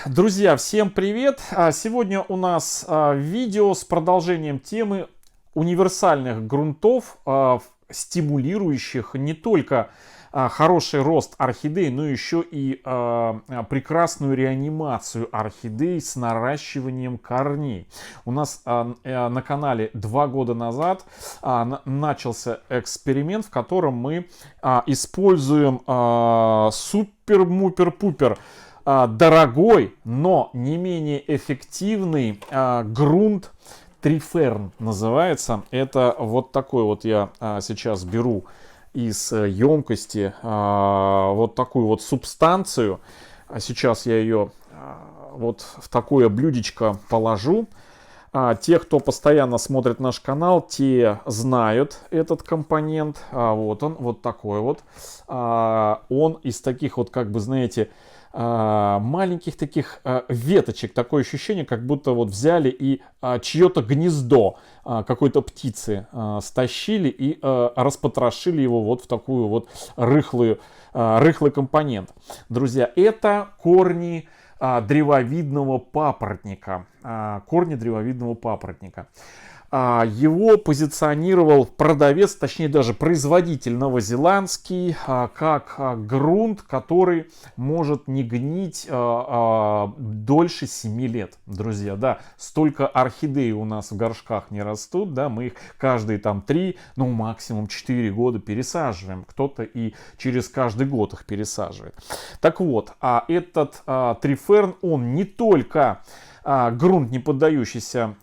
Друзья, всем привет! Сегодня у нас видео с продолжением темы универсальных грунтов, стимулирующих не только хороший рост орхидей, но еще и прекрасную реанимацию орхидей с наращиванием корней. У нас на канале 2 года назад начался эксперимент, в котором мы используем супер-мупер-пупер дорогой, но не менее эффективный грунт Триферн называется. Это вот такой вот я сейчас беру из емкости вот такую вот субстанцию. Сейчас я ее вот в такое блюдечко положу. Те, кто постоянно смотрит наш канал, те знают этот компонент. Вот он, вот такой вот. Он из таких вот, как бы, знаете, маленьких таких веточек. Такое ощущение, как будто вот взяли и чье-то гнездо какой-то птицы стащили и распотрошили его вот в такую вот рыхлый компонент. Друзья, это корни древовидного папоротника. Корни древовидного папоротника. Его позиционировал продавец, точнее даже производитель новозеландский, как грунт, который может не гнить дольше 7 лет. Друзья, да, столько орхидей у нас в горшках не растут, да, мы их каждые там 3, ну максимум 4 года пересаживаем. Кто-то и через каждый год их пересаживает. Так вот, этот Триферн, он не только грунт, не поддающийся,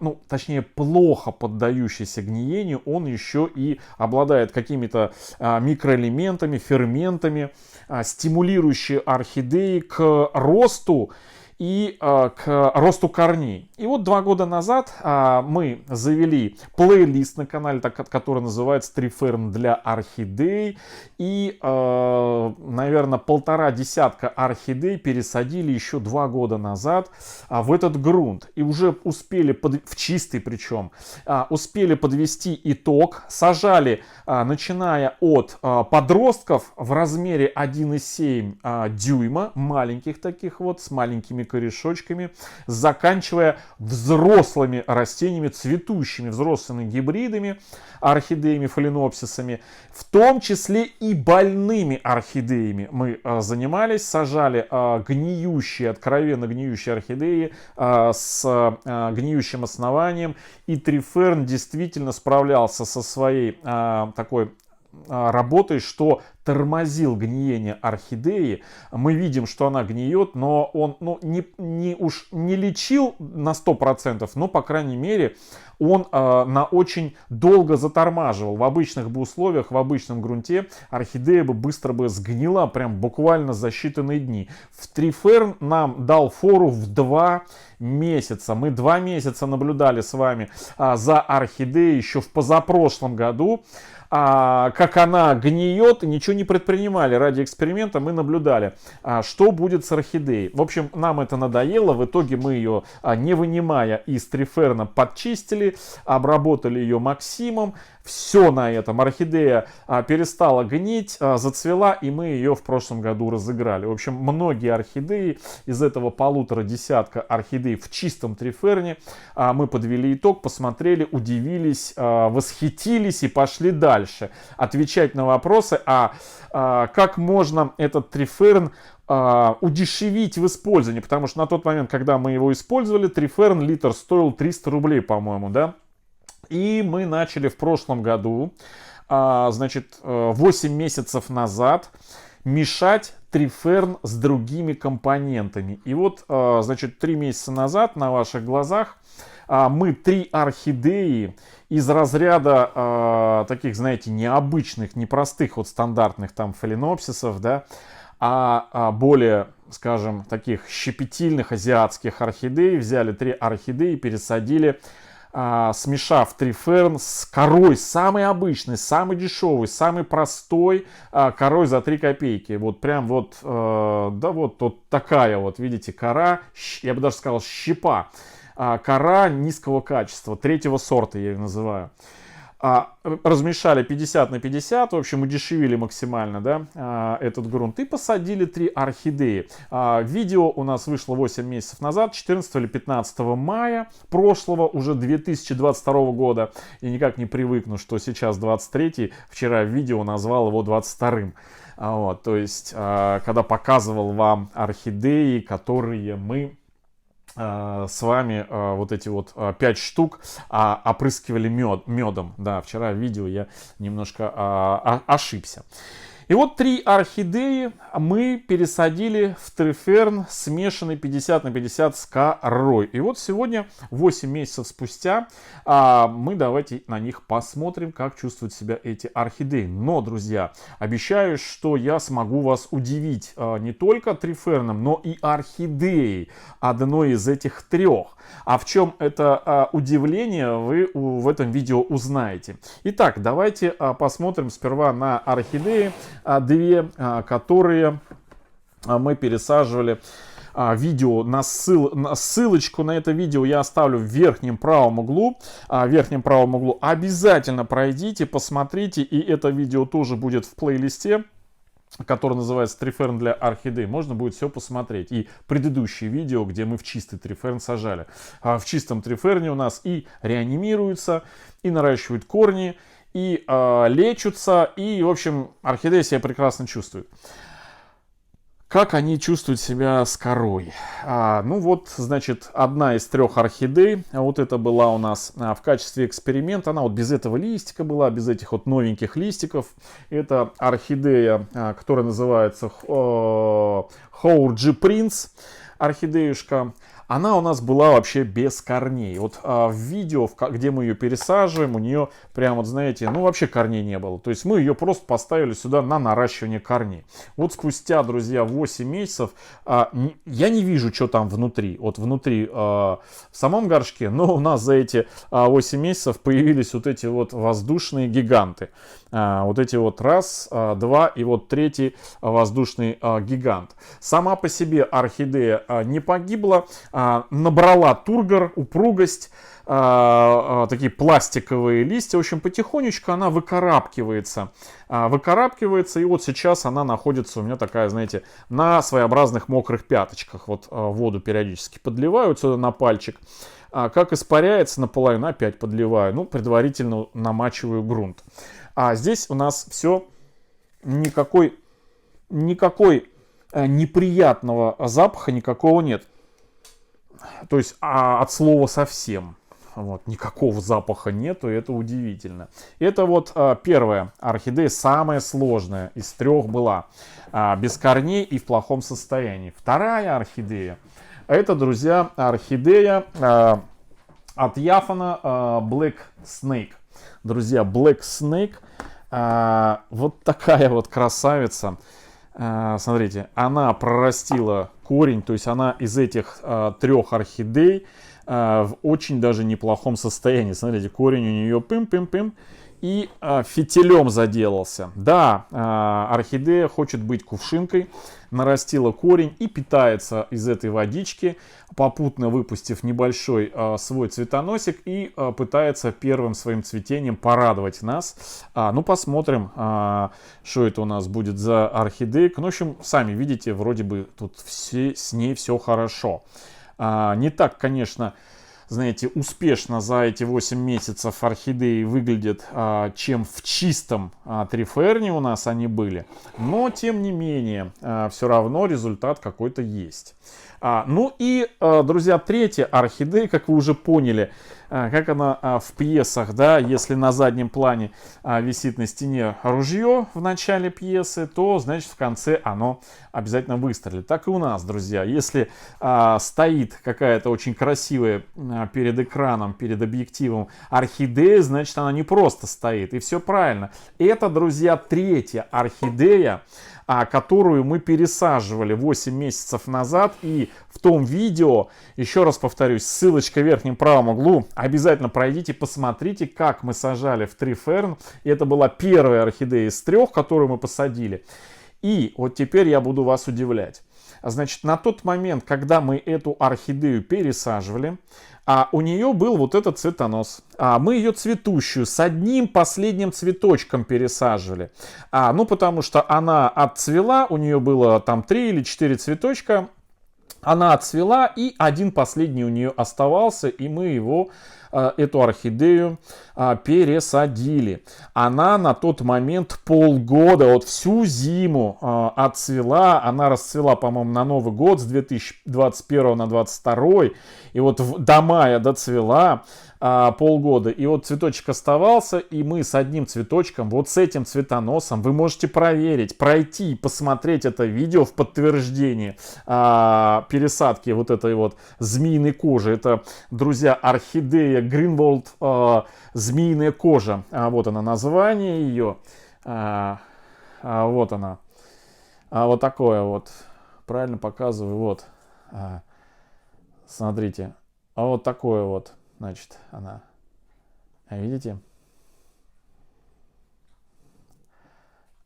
ну, точнее, плохо поддающийся гниению, он еще и обладает какими-то микроэлементами, ферментами, стимулирующие орхидеи к росту и к росту корней. И вот 2 года назад мы завели плейлист на канале, который называется Триферн для орхидей. И, наверное, 1,5 десятка орхидей пересадили еще 2 года назад в этот грунт. И уже успели, в чистый причем, успели подвести итог. Сажали, начиная от подростков в размере 1,7 дюйма, маленьких таких вот, с маленькими корешочками, заканчивая взрослыми растениями, цветущими взрослыми гибридами, орхидеями, фаленопсисами, в том числе и больными орхидеями мы занимались, сажали гниющие, откровенно гниющие орхидеи с гниющим основанием, и Триферн действительно справлялся со своей такой работой, что тормозил гниение орхидеи. Мы видим, что она гниет, но он не лечил на 100%, но, по крайней мере, он на очень долго затормаживал. В обычных бы условиях, в обычном грунте орхидея бы быстро бы сгнила, прям буквально за считанные дни. В Триферн нам дал фору в 2 месяца. Мы 2 месяца наблюдали с вами за орхидеей еще в позапрошлом году. Как она гниет, ничего не предпринимали. Ради эксперимента мы наблюдали, что будет с орхидеей. В общем, нам это надоело. В итоге мы ее, не вынимая из Триферна, подчистили, обработали ее Максимом. Все на этом. Орхидея перестала гнить, зацвела, и мы ее в прошлом году разыграли. В общем, многие орхидеи из этого 1,5 десятка орхидей в чистом Триферне мы подвели итог, посмотрели, удивились, восхитились и пошли дальше. Отвечать на вопросы, как можно этот Триферн удешевить в использовании. Потому что на тот момент, когда мы его использовали, Триферн литр стоил 300 рублей, по-моему, да? И мы начали в прошлом году, значит, 8 месяцев назад мешать Триферн с другими компонентами. И вот, значит, 3 месяца назад на ваших глазах мы 3 орхидеи из разряда таких, знаете, необычных, непростых, вот стандартных там фаленопсисов, да, более, скажем, таких щепетильных азиатских орхидей, взяли 3 орхидеи и пересадили, смешав Триферн с корой, самый обычный, самый дешевый, самый простой корой за 3 копейки. Вот прям вот, да вот такая вот, видите, кора, я бы даже сказал щепа. Кора низкого качества, 3-го сорта я ее называю. размешали 50 на 50, в общем, удешевили максимально, да, этот грунт, и посадили 3 орхидеи. Видео у нас вышло 8 месяцев назад, 14 или 15 мая прошлого, уже 2022 года. И никак не привыкну, что сейчас 23-й, вчера видео назвал его 22-м. Вот, то есть, когда показывал вам орхидеи, которые мы с вами вот эти вот 5 штук опрыскивали медом. Да, вчера в видео я немножко ошибся. И вот 3 орхидеи мы пересадили в триферн, смешанный 50 на 50 с корой. И вот сегодня, 8 месяцев спустя, мы давайте на них посмотрим, как чувствуют себя эти орхидеи. Но, друзья, обещаю, что я смогу вас удивить не только триферном, но и орхидеей одной из этих 3. А в чем это удивление, вы в этом видео узнаете. Итак, давайте посмотрим сперва на орхидеи, 2, которые мы пересаживали. Видео, ссылочку на это видео я оставлю в верхнем правом углу. Обязательно пройдите, посмотрите, и это видео тоже будет в плейлисте, который называется «Триферн для орхидей». Можно будет все посмотреть. И предыдущие видео, где мы в чистый триферн сажали. В чистом триферне у нас и реанимируются, и наращивают корни, и лечатся, и, в общем, орхидеи себя прекрасно чувствуют. Как они чувствуют себя с корой? Ну вот, значит, одна из 3 орхидей, вот это была у нас в качестве эксперимента, она вот без этого листика была, без этих вот новеньких листиков. Это орхидея, которая называется Хоурджи Принц, орхидеюшка. Она у нас была вообще без корней. Вот в видео, где мы ее пересаживаем, у нее прям вот, знаете, ну вообще корней не было. То есть мы ее просто поставили сюда на наращивание корней. Вот спустя, друзья, 8 месяцев, я не вижу, что там внутри. Вот внутри в самом горшке, но у нас за эти 8 месяцев появились вот эти вот воздушные гиганты. Вот эти вот 1, 2 и вот 3 воздушный гигант. Сама по себе орхидея не погибла, набрала тургор, упругость, такие пластиковые листья. В общем, потихонечку она выкарабкивается. И вот сейчас она находится у меня такая, знаете, на своеобразных мокрых пяточках. Вот воду периодически подливаю сюда на пальчик. Как испаряется наполовину, опять подливаю. Ну, предварительно намачиваю грунт. А здесь у нас все никакой неприятного запаха никакого нет. То есть от слова совсем. Вот, никакого запаха нету, и это удивительно. Это вот первая орхидея, самая сложная из 3 была. Без корней и в плохом состоянии. Вторая орхидея. Это, друзья, орхидея от Яфана Black Snake. Друзья, Black Snake. Вот такая вот красавица. Смотрите, она прорастила корень, то есть она из этих 3 орхидей в очень даже неплохом состоянии. Смотрите, корень у нее пым-пым-пым и фитилем заделался. Да, орхидея хочет быть кувшинкой, нарастила корень и питается из этой водички, попутно выпустив небольшой свой цветоносик, и пытается первым своим цветением порадовать нас. Ну, посмотрим, что это у нас будет за орхидейка. Ну, в общем, сами видите, вроде бы тут с ней все хорошо. Не так, конечно, знаете, успешно за эти 8 месяцев орхидеи выглядят, чем в чистом триферне у нас они были. Но, тем не менее, все равно результат какой-то есть. Ну и, друзья, 3 орхидея, как вы уже поняли, как она в пьесах, да, если на заднем плане висит на стене ружье в начале пьесы, то, значит, в конце оно обязательно выстрелит. Так и у нас, друзья, если стоит какая-то очень красивая перед экраном, перед объективом орхидея, значит, она не просто стоит, и все правильно. Это, друзья, 3 орхидея, которую мы пересаживали 8 месяцев назад. И в том видео, еще раз повторюсь, ссылочка в верхнем правом углу, обязательно пройдите, посмотрите, как мы сажали в триферн. И это была первая орхидея из 3, которую мы посадили. И вот теперь я буду вас удивлять. Значит, на тот момент, когда мы эту орхидею пересаживали, А у нее был вот этот цветонос. Мы ее цветущую с одним последним цветочком пересаживали. Ну, потому что она отцвела, у нее было там 3 или 4 цветочка. Она отцвела, и один последний у нее оставался, и мы его, эту орхидею, пересадили. Она на тот момент полгода, вот всю зиму отцвела. Она расцвела, по-моему, на Новый год с 2021 на 2022. И вот до мая доцвела полгода. И вот цветочек оставался, и мы с одним цветочком, вот с этим цветоносом, вы можете проверить, пройти, посмотреть это видео в подтверждение пересадки вот этой вот змеиной кожи. Это, друзья, орхидея Гринволд, змеиная кожа. Вот она, название ее. Вот она. Вот такое вот. Правильно показываю. Вот. Смотрите. Вот такое вот. Значит, она. Видите?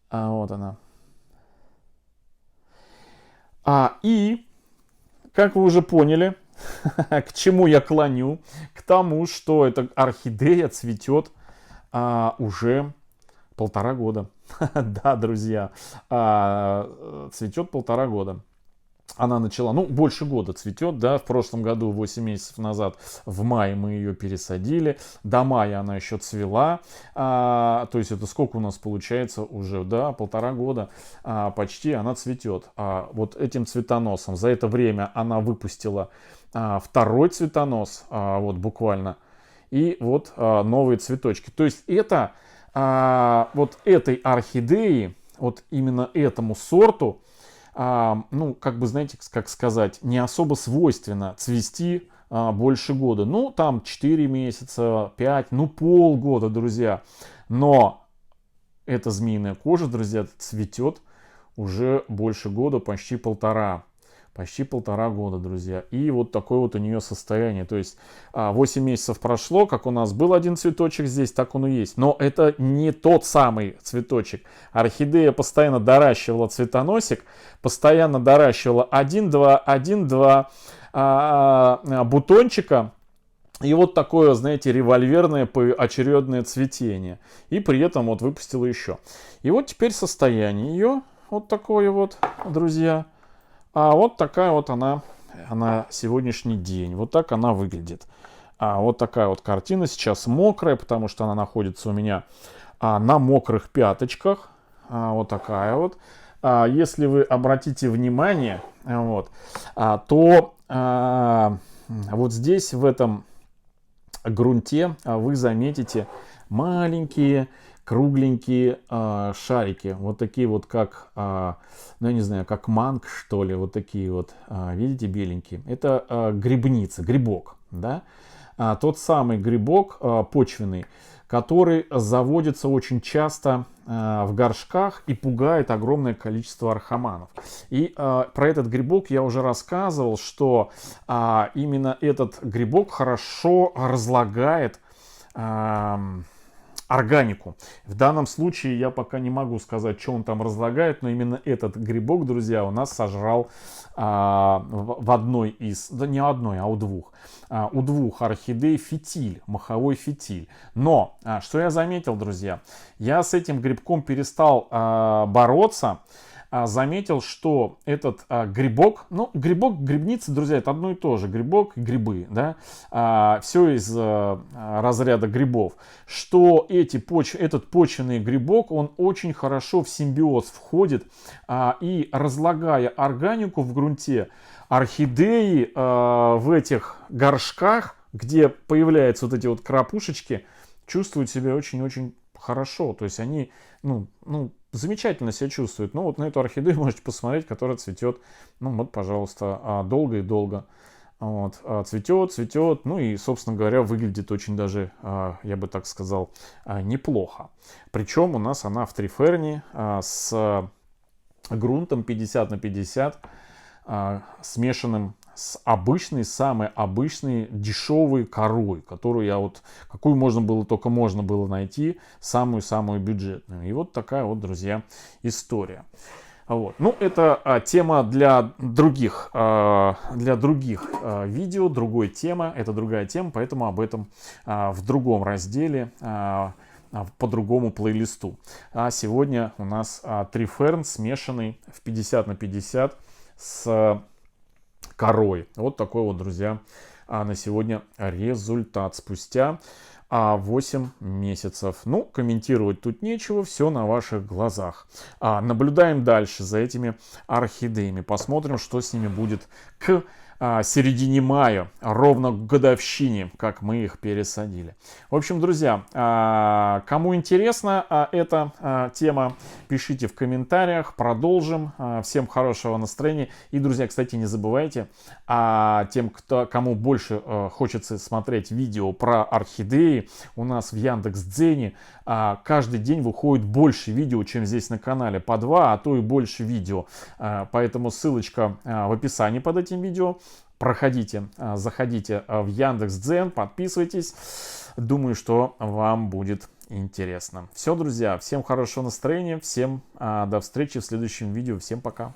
Вот она. И, как вы уже поняли, к чему я клоню? К тому, что эта орхидея цветет уже 1,5 года. Да, друзья, цветет 1,5 года. Она начала, больше года цветет, да, в прошлом году, 8 месяцев назад, в мае мы ее пересадили, до мая она еще цвела, то есть это сколько у нас получается уже, да, 1,5 года почти она цветет. Вот этим цветоносом за это время она выпустила второй цветонос, вот буквально, и вот новые цветочки. То есть это, вот этой орхидеи, вот именно этому сорту, как бы, знаете, как сказать, не особо свойственно цвести больше года. Там 4 месяца, 5, полгода, друзья. Но эта змеиная кожа, друзья, цветет уже больше года, почти 1,5. Почти 1,5 года, друзья. И вот такое вот у нее состояние. То есть 8 месяцев прошло, как у нас был один цветочек здесь, так он и есть. Но это не тот самый цветочек. Орхидея постоянно доращивала цветоносик, постоянно доращивала 1-2 бутончика. И вот такое, знаете, револьверное поочередное цветение. И при этом вот выпустила еще. И вот теперь состояние ее вот такое вот, друзья. Вот такая вот она на сегодняшний день. Вот так она выглядит. Вот такая вот картина. Сейчас мокрая, потому что она находится у меня на мокрых пяточках. Вот такая вот. Если вы обратите внимание, то вот здесь, в этом грунте, вы заметите маленькие кругленькие шарики, вот такие вот, как, я не знаю, как манг, что ли, вот такие вот, видите, беленькие. Это грибница, грибок, да, тот самый грибок почвенный, который заводится очень часто в горшках и пугает огромное количество архаманов. И про этот грибок я уже рассказывал, что именно этот грибок хорошо разлагает органику. В данном случае я пока не могу сказать, что он там разлагает, но именно этот грибок, друзья, у нас сожрал в одной из, да не одной, а у двух орхидей фитиль, маховой фитиль. Но, что я заметил, друзья, я с этим грибком перестал бороться, заметил, что этот грибок, грибок, грибница, друзья, это одно и то же, грибок и грибы, да, все из разряда грибов, что этот почвенный грибок, он очень хорошо в симбиоз входит, и разлагая органику в грунте, орхидеи в этих горшках, где появляются вот эти вот крапушечки, чувствуют себя очень-очень хорошо, то есть они, замечательно себя чувствуют. Вот на эту орхидею можете посмотреть, которая цветет, вот, пожалуйста, долго и долго. Цветет, и, собственно говоря, выглядит очень даже, я бы так сказал, неплохо. Причем у нас она в триферне с грунтом 50/50, смешанным с обычной, самой обычной дешевой корой, которую какую можно было найти, самую-самую бюджетную. И вот такая вот, друзья, история. Вот. Ну, это тема для других видео, другой темы. Это другая тема, поэтому об этом в другом разделе, по другому плейлисту. А сегодня у нас триферн смешанный в 50 на 50 с корой. Вот такой вот, друзья, на сегодня результат спустя 8 месяцев. Ну, комментировать тут нечего, все на ваших глазах. Наблюдаем дальше за этими орхидеями. Посмотрим, что с ними будет к середине мая, ровно к годовщине, как мы их пересадили. В общем, друзья, кому интересна эта тема, пишите в комментариях, продолжим. Всем хорошего настроения. И, друзья, кстати, не забывайте, тем, кому больше хочется смотреть видео про орхидеи, у нас в Яндекс.Дзене каждый день выходит больше видео, чем здесь на канале. По 2, а то и больше видео. Поэтому ссылочка в описании под этим видео. Проходите, заходите в Яндекс.Дзен, подписывайтесь. Думаю, что вам будет интересно. Все, друзья, всем хорошего настроения, всем до встречи в следующем видео. Всем пока.